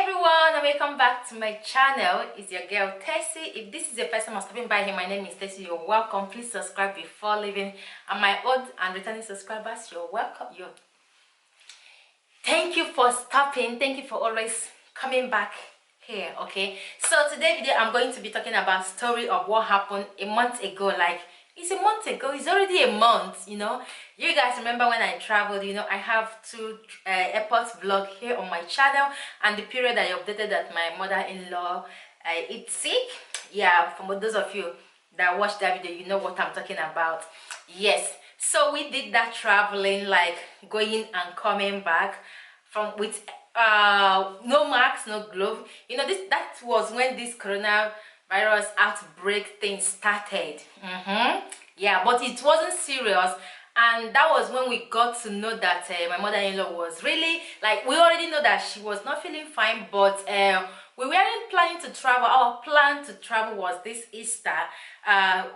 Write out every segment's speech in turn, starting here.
everyone, and welcome back to my channel. It's your girl Tessy. If this is the first time I'm stopping by here, my name is Tessy. You're welcome. Please subscribe before leaving. And my old and returning subscribers, you're welcome. Thank you for stopping. Thank you for always coming back here. Okay, so today video I'm going to be talking about story of what happened a month ago. Like, it's a month ago, it's already a month, you know. You guys remember when I traveled, you know, I have two airport vlog here on my channel, and the period I updated that my mother-in-law is sick. Yeah, for those of you that watched that video, you know what I'm talking about. Yes, so we did that traveling, like going and coming back from with no masks, no glove. You know, that was when this coronavirus outbreak thing started. Yeah, but it wasn't serious, and that was when we got to know that my mother-in-law was really, like, we already know that she was not feeling fine, but we weren't planning to travel. Our plan to travel was this Easter,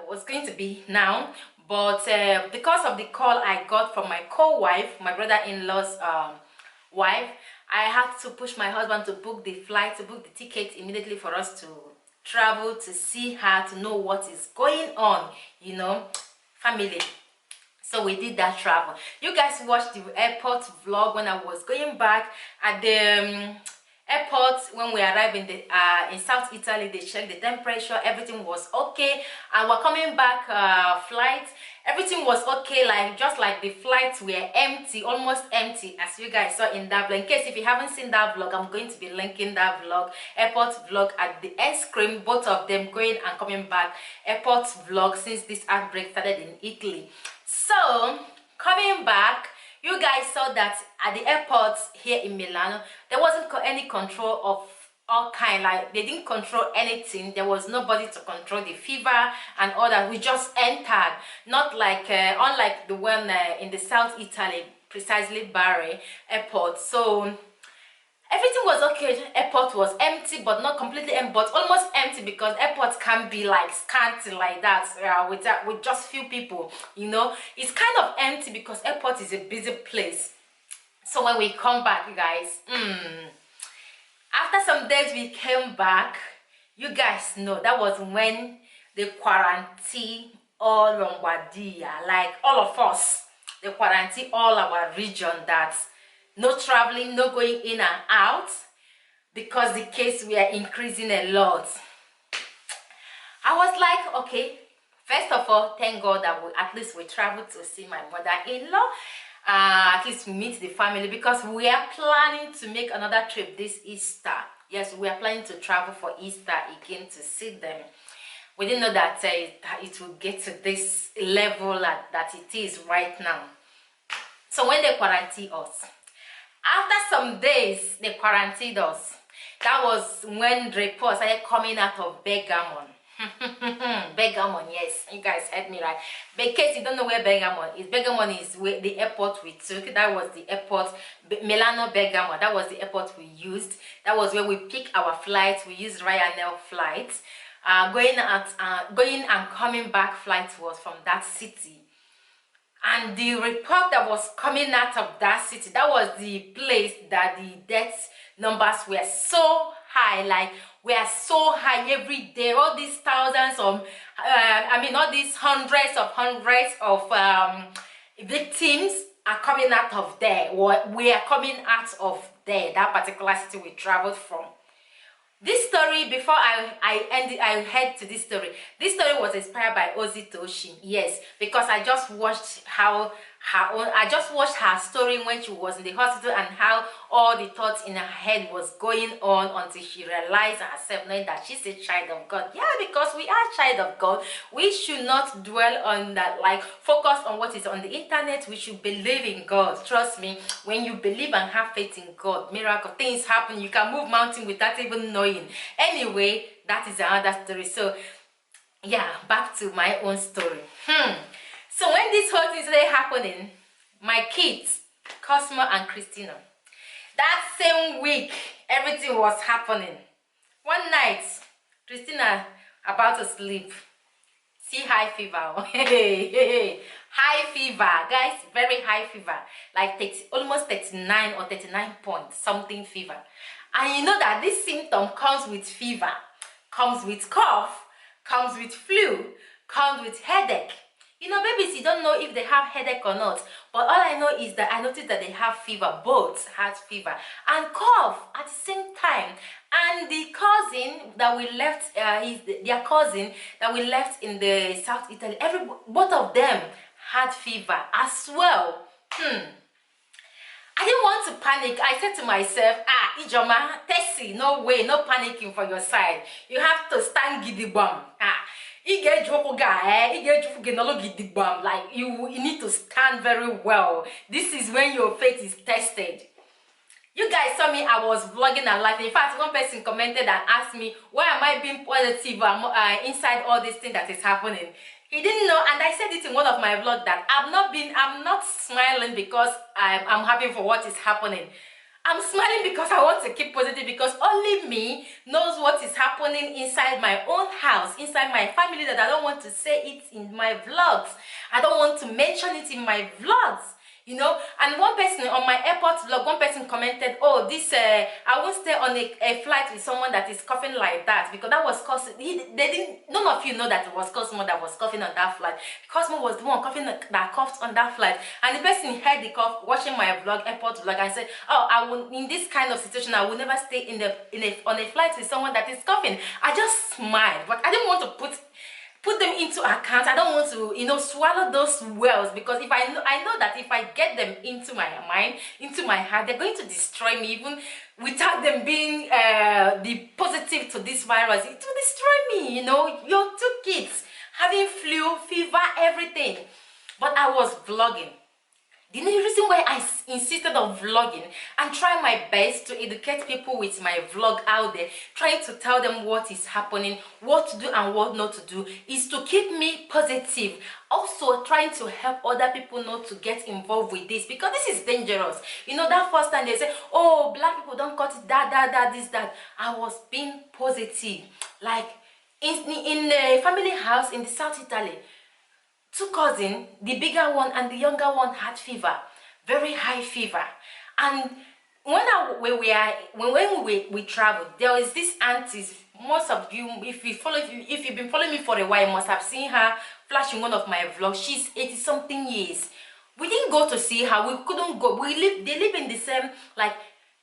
was going to be now, but because of the call I got from my co-wife, my brother-in-law's wife, I had to push my husband to book the flight, to book the ticket immediately for us to travel, to see her, to know what is going on, you know, family. So we did that travel. You guys watched the airport vlog when I was going back at the airport. When we arrived in the in South Italy, they checked the temperature, everything was okay, and we're coming back flight, everything was okay, like just like the flights were empty, almost empty, as you guys saw in that vlog. In case if you haven't seen that vlog, I'm going to be linking that vlog, airport vlog at the end screen, both of them going and coming back airport vlog since this outbreak started in Italy. So coming back, you guys saw that at the airport here in Milan, there wasn't any control of all kind. Like, they didn't control anything. There was nobody to control the fever and all that. We just entered, not like unlike the one in the South Italy, precisely Bari airport. So everything was okay. Airport was empty, but not completely empty, but almost empty, because airports can be like scanty like that, with just few people, you know. It's kind of empty because airport is a busy place. So when we come back, you guys, after some days we came back, you guys know that was when they quarantine all Lombardia, like all of us. They quarantine all our region, that no traveling, no going in and out, because the case we are increasing a lot. I was like, okay, first of all, thank God that at least we traveled to see my mother-in-law, at least we meet the family, because we are planning to make another trip this Easter. Yes, we are planning to travel for Easter again to see them. We didn't know that it will get to this level that it is right now. So when they quarantine us, after some days they quarantined us, that was when reports started coming out of Bergamo. Bergamo, yes, you guys heard me right. But in case you don't know where Bergamo is where the airport we took. That was the airport, Milano Bergamo. That was the airport we used. That was where we picked our flights. We used Ryanair flights. Going and coming back flights was from that city. And the report that was coming out of that city, that was the place that the death numbers were so high. Like, we are so high every day. All these thousands of all these hundreds of victims are coming out of there. We are coming out of there, that particular city we traveled from. This story, before I head to this story was inspired by Ozzy Toshi. Yes, because I just watched her story when she was in the hospital, and how all the thoughts in her head was going on until she realized herself, knowing that she's a child of God. Yeah, because we are child of God. We should not dwell on that, like focus on what is on the internet. We should believe in God. Trust me, when you believe and have faith in God, miracle things happen. You can move mountain without even knowing. Anyway, that is another story. So yeah, back to my own story. So when this whole thing started happening, my kids, Cosmo and Christina, that same week, everything was happening. One night, Christina about to sleep, See high fever. Hey. High fever, guys, very high fever. Like 30, almost 39 or 39 point something fever. And you know that this symptom comes with fever, comes with cough, comes with flu, comes with headache. You know, babies, you don't know if they have headache or not. But all I know is that I noticed that they have fever. Both had fever and cough at the same time. And the cousin that we left, their cousin that we left in the South Italy, both of them had fever as well. I didn't want to panic. I said to myself, Ijoma, Tessy, no way, no panicking for your side. You have to stand gidigam. Like you need to stand very well. This is when your faith is tested. You guys saw me, I was vlogging and laughing. In fact, one person commented and asked me, why am I being positive inside all this thing that is happening? He didn't know, and I said it in one of my vlogs that I'm not smiling because I'm happy for what is happening. I'm smiling because I want to keep positive, because only me knows what is happening inside my own house, inside my family, that I don't want to say it in my vlogs. I don't want to mention it in my vlogs. You know, and one person on my airport vlog, one person commented, oh, this I won't stay on a flight with someone that is coughing like that, because that was Cosmo. None of you know that it was Cosmo that was coughing on that flight. Cosmo was the one coughing that coughed on that flight, and the person heard the cough watching my vlog, airport vlog, and said, oh, I will, in this kind of situation, I will never stay on a flight with someone that is coughing. I just smiled, but I didn't want to put them into account. I don't want to, you know, swallow those wells, because if I know that if I get them into my mind, into my heart, they're going to destroy me, even without them being the positive to this virus. It will destroy me, you know. Your two kids having flu, fever, everything. But I was vlogging. The reason why I insisted on vlogging and try my best to educate people with my vlog out there, trying to tell them what is happening, what to do and what not to do, is to keep me positive. Also trying to help other people not to get involved with this, because this is dangerous. You know, that first time they say, oh, black people don't cut it, that, this, that. I was being positive. Like in a family house in the South Italy, two cousins, the bigger one and the younger one, had fever, very high fever. And when we traveled, there was this auntie. Most of you, if you've been following me for a while, must have seen her flashing one of my vlogs. She's 80 something years. We didn't go to see her. We couldn't go. They live in the same, like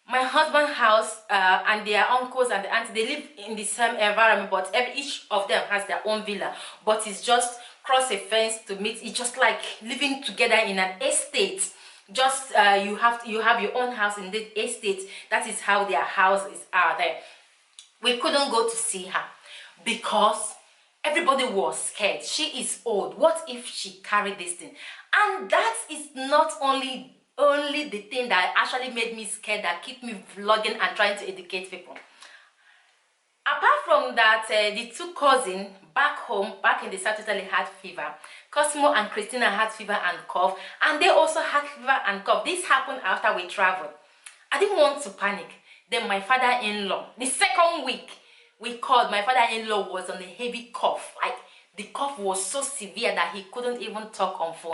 my husband's house and their uncles and the auntie. They live in the same environment, but each of them has their own villa. But it's just cross a fence to meet. It's just like living together in an estate. Just you have your own house in the estate. That is how their houses are there. We couldn't go to see her because everybody was scared. She is old. What if she carried this thing? And that is not only the thing that actually made me scared, that keep me vlogging and trying to educate people. Apart from that, the two cousins back in the South Italy had fever. Cosmo and Christina had fever and cough, and they also had fever and cough. This happened after we traveled. I didn't want to panic. Then my father-in-law, the second week we called, my father-in-law was on a heavy cough. Like the cough was so severe that he couldn't even talk on phone.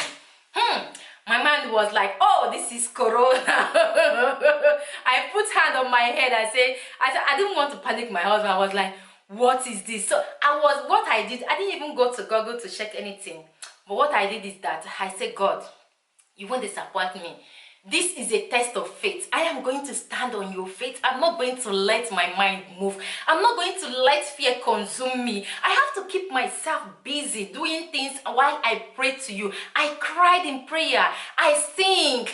My mind was like, oh, this is corona. I put hand on my head. I said, I didn't want to panic my husband. I was like, what is this? So what I did, I didn't even go to Google to check anything. But what I did is that I said, God, you won't disappoint me. This is a test of faith. I am going to stand on your faith. I'm not going to let my mind move. I'm not going to let fear consume me. I have to keep myself busy doing things while I pray to you. I cried in prayer. I sing.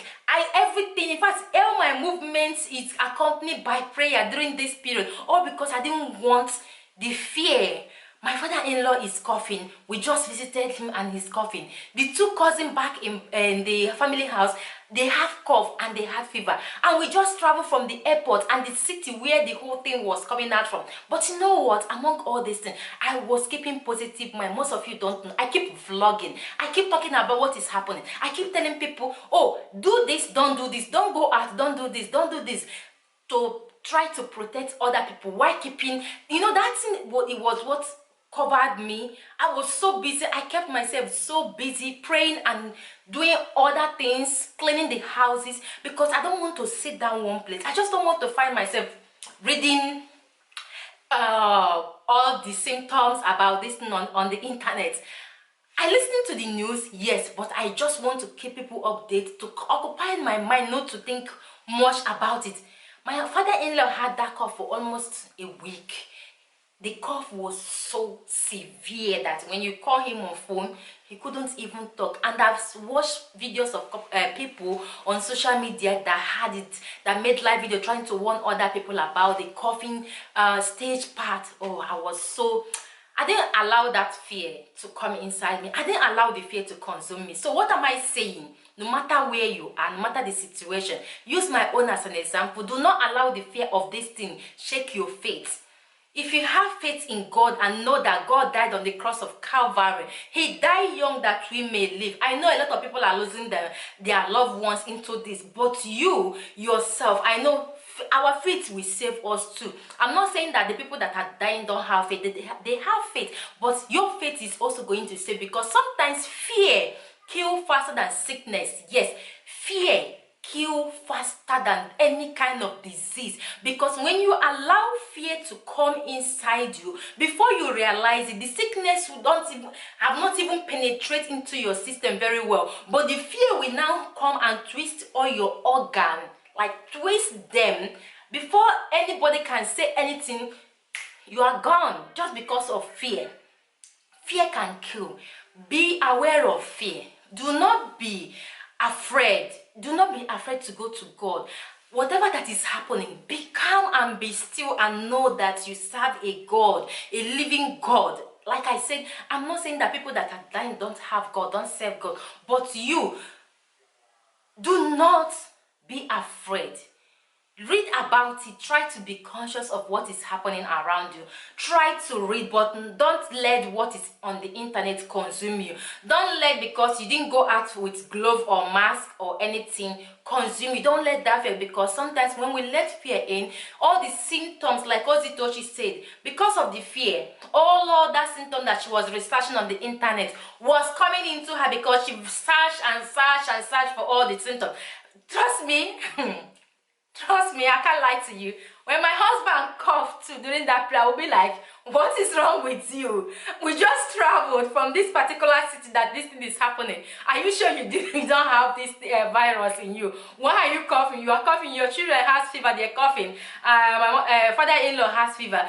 Everything. In fact, all my movements is accompanied by prayer during this period. All because I didn't want the fear. My father-in-law is coughing. We just visited him and he's coughing. The two cousins back in the family house, they have cough and they had fever. And we just traveled from the airport and the city where the whole thing was coming out from. But you know what? Among all these things, I was keeping positive mind. Most of you don't know. I keep vlogging. I keep talking about what is happening. I keep telling people, oh, do this, don't do this. Don't go out, don't do this, don't do this. To try to protect other people while keeping, you know, that thing, it was what covered me. I was so busy. I kept myself so busy praying and doing other things, cleaning the houses, because I don't want to sit down one place. I just don't want to find myself reading all the symptoms about this thing on the internet. I listen to the news, yes, but I just want to keep people updated, to occupy my mind, not to think much about it. My father-in-law had that cough for almost a week. The cough was so severe that when you call him on phone, he couldn't even talk. And I've watched videos of people on social media that had it, that made live video trying to warn other people about the coughing stage part. Oh, I didn't allow that fear to come inside me. I didn't allow the fear to consume me. So what am I saying? No matter where you are, no matter the situation, use my own as an example. Do not allow the fear of this thing shake your faith. If you have faith in God and know that God died on the cross of Calvary, he died young that we may live. I know a lot of people are losing their loved ones into this, but you yourself, I know our faith will save us too. I'm not saying that the people that are dying don't have faith. They have faith, but your faith is also going to save, because sometimes fear kills faster than sickness. Yes, fear kill faster than any kind of disease, because when you allow fear to come inside you, before you realize it, the sickness have not even penetrate into your system very well, but the fear will now come and twist all your organ, like twist them. Before anybody can say anything, you are gone, just because of fear. Fear can kill. Be aware of fear. Do not be afraid. Do not be afraid to go to God. Whatever that is happening, be calm and be still, and know that you serve a God, a living God. Like I said, I'm not saying that people that are dying don't have God, don't serve God, but you do not be afraid. Read about it. Try to be conscious of what is happening around you. Try to read, but don't let what is on the internet consume you. Don't let, because you didn't go out with glove or mask or anything, consume you. Don't let that fear, because sometimes when we let fear in, all the symptoms, like Ozitochi said, because of the fear, all that symptom that she was researching on the internet was coming into her, because she searched and searched and searched for all the symptoms. Trust me. Trust me, I can't lie to you. When my husband coughed too during that prayer, I will be like, what is wrong with you? We just traveled from this particular city that this thing is happening. Are you sure you don't have this virus in you? Why are you coughing? You are coughing. Your children has fever, they're coughing. My father-in-law has fever.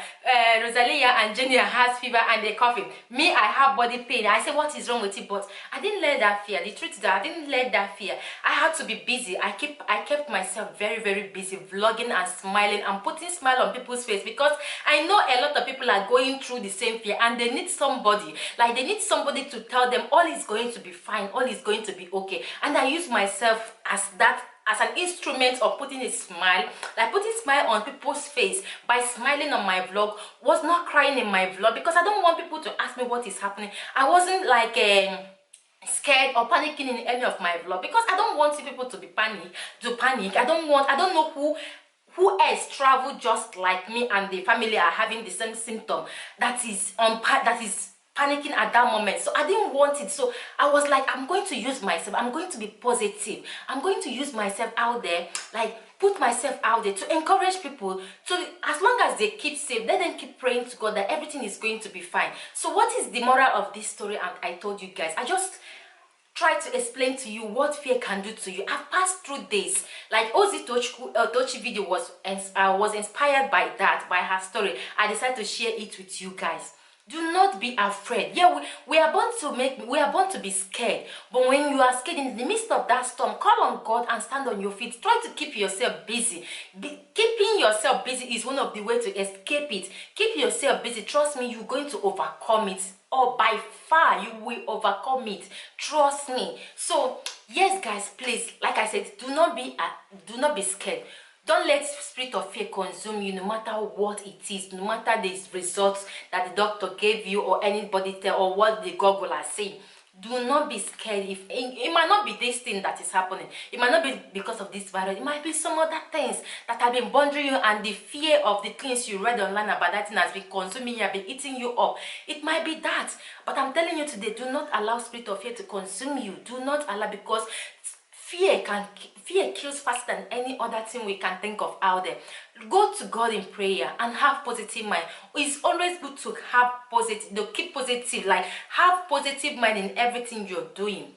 Rosalia and Jenny has fever and they're coughing. Me, I have body pain. I say, what is wrong with you? But I didn't let that fear. The truth is that I didn't let that fear. I had to be busy. I kept myself very, very busy, vlogging and smiling and putting smile on people's face, because I know a lot of people are going through the same fear, and they need somebody, like they need somebody to tell them all is going to be fine, all is going to be okay. And I use myself as an instrument of putting a smile, like putting smile on people's face by smiling on my vlog. Was not crying in my vlog, because I don't want people to ask me what is happening. I wasn't like scared or panicking in any of my vlog, because I don't want people to panic. I don't know who else traveled just like me and the family are having the same symptom that is panicking at that moment. So I didn't want it. So I was like, I'm going to use myself. I'm going to be positive. I'm going to use myself out there, like put myself out there to encourage people to, as long as they keep safe, let them keep praying to God that everything is going to be fine. So what is the moral of this story? And I told you guys, I just try to explain to you what fear can do to you. I've passed through this. Like Ozitochi video was inspired by that, by her story. I decided to share it with you guys. Do not be afraid. Yeah, we are born to be scared. But when you are scared in the midst of that storm, call on God and stand on your feet. Try to keep yourself busy. Keeping yourself busy is one of the ways to escape it. Keep yourself busy. Trust me, you're going to overcome it. Or by far, you will overcome it. Trust me. So, yes, guys, please, like I said, do not be scared. Don't let spirit of fear consume you, no matter what it is, no matter the results that the doctor gave you or anybody tell or what the Google are saying. Do not be scared. If it might not be this thing that is happening, it might not be because of this virus, it might be some other things that have been bothering you, and the fear of the things you read online about that thing has been consuming you, have been eating you up. It might be that, but I'm telling you today, do not allow spirit of fear to consume you. Do not allow, because fear kills faster than any other thing we can think of out there. Go to God in prayer and have positive mind. It's always good to have positive, to keep positive, like have positive mind in everything you're doing.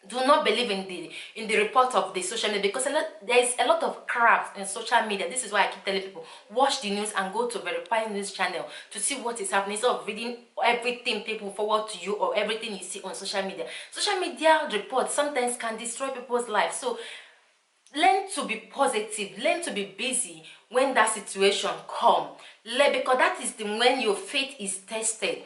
Do not believe in the report of the social media, because there is a lot of crap in social media. This is why I keep telling people, watch the news and go to verify news channel to see what is happening, instead of reading everything people forward to you or everything you see on social media. Social media reports sometimes can destroy people's lives. So learn to be positive, learn to be busy when that situation comes, because that is when your faith is tested.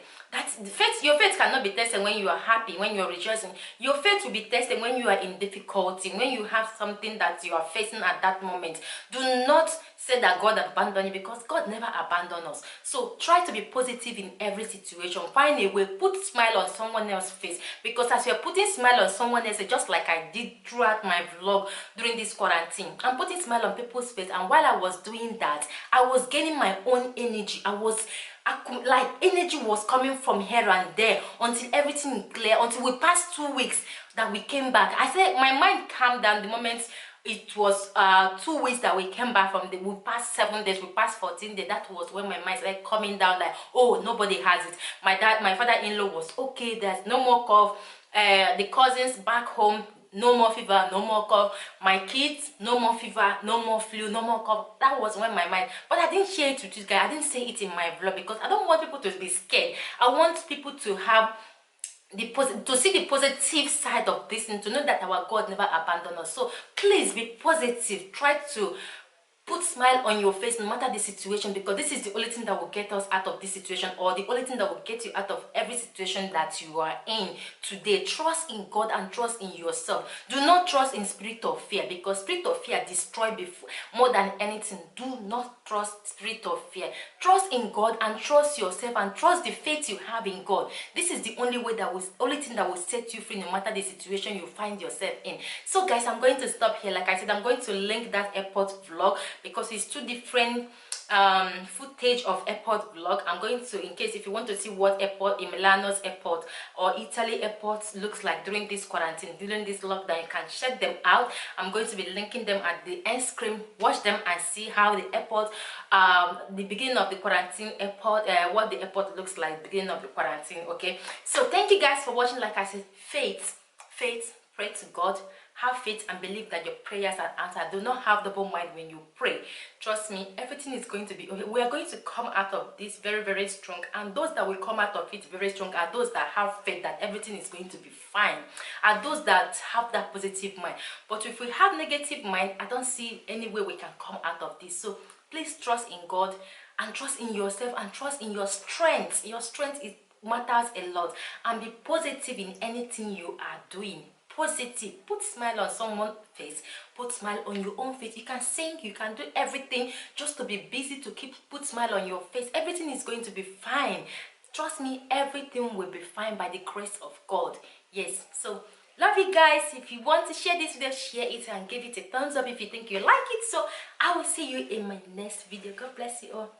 Your faith cannot be tested when you are happy, when you are rejoicing. Your faith will be tested when you are in difficulty, when you have something that you are facing at that moment. Do not say that God abandoned you, because God never abandoned us. So try to be positive in every situation. Find a way, put smile on someone else's face, because as you're putting smile on someone else, just like I did throughout my vlog during this quarantine, I'm putting smile on people's face, and while I was doing that, I was gaining my own energy. Like energy was coming from here and there until everything clear, until we passed 2 weeks that we came back. I said my mind calmed down the moment it was 2 weeks that we came back from we passed 7 days, we passed 14 days. That was when my mind started coming down, like, oh, nobody has it. My father-in-law was okay, there's no more cough. The cousins back home, no more fever, no more cough. My kids, no more fever, no more flu, no more cough. That was when my mind, but I didn't share it with you guys. I didn't say it in my vlog, because I don't want people to be scared. I want people to have to see the positive side of this, and to know that our God never abandoned us. So please be positive. Try to put smile on your face no matter the situation, because this is the only thing that will get us out of this situation, or the only thing that will get you out of every situation that you are in today. Trust in God and trust in yourself. Do not trust in spirit of fear, because spirit of fear destroy more than anything. Do not trust spirit of fear. Trust in God and trust yourself, and trust the faith you have in God. This is the only way only thing that will set you free no matter the situation you find yourself in. So guys, I'm going to stop here. Like I said, I'm going to link that airport vlog, because it's two different footage of airport vlog. I'm going to, in case if you want to see what airport in Milano's airport or Italy airport looks like during this quarantine, during this lockdown, you can check them out. I'm going to be linking them at the end screen. Watch them and see how the airport, the beginning of the quarantine airport, what the airport looks like beginning of the quarantine. Okay, so thank you guys for watching. Like I said, faith, pray to God. Have faith and believe that your prayers are answered. Do not have double mind when you pray. Trust me, everything is going to be okay. We are going to come out of this very, very strong. And those that will come out of it very strong are those that have faith that everything is going to be fine. Are those that have that positive mind. But if we have negative mind, I don't see any way we can come out of this. So please trust in God and trust in yourself and trust in your strength. Your strength matters a lot. And be positive in anything you are doing. Positive. Put smile on someone's face. Put smile on your own face. You can sing, you can do everything just to be busy, to put smile on your face. Everything is going to be fine. Trust me, everything will be fine by the grace of God. Yes. So love you guys. If you want to share this video, share it and give it a thumbs up if you think you like it. So I will see you in my next video. God bless you all.